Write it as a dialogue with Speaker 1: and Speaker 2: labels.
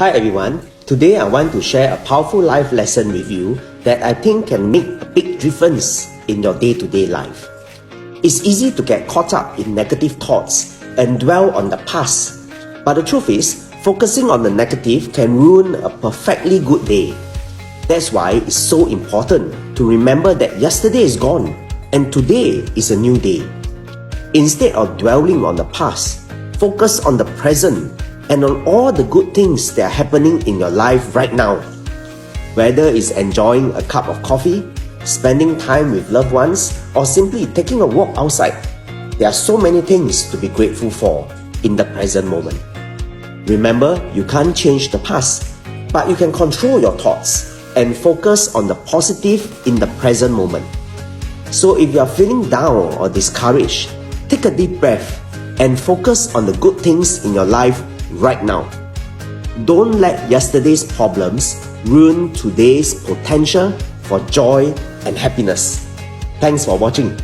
Speaker 1: Hi everyone, today I want to share a powerful life lesson with you that I think can make a big difference in your day-to-day life. It's easy to get caught up in negative thoughts and dwell on the past, but the truth is, focusing on the negative can ruin a perfectly good day. That's why it's so important to remember that yesterday is gone and today is a new day. Instead of dwelling on the past, focus on the present and on all the good things that are happening in your life right now. Whether it's enjoying a cup of coffee, spending time with loved ones, or simply taking a walk outside, there are so many things to be grateful for in the present moment. Remember, you can't change the past, but you can control your thoughts and focus on the positive in the present moment. So if you are feeling down or discouraged, take a deep breath and focus on the good things in your life right now. Don't let yesterday's problems ruin today's potential for joy and happiness. Thanks for watching.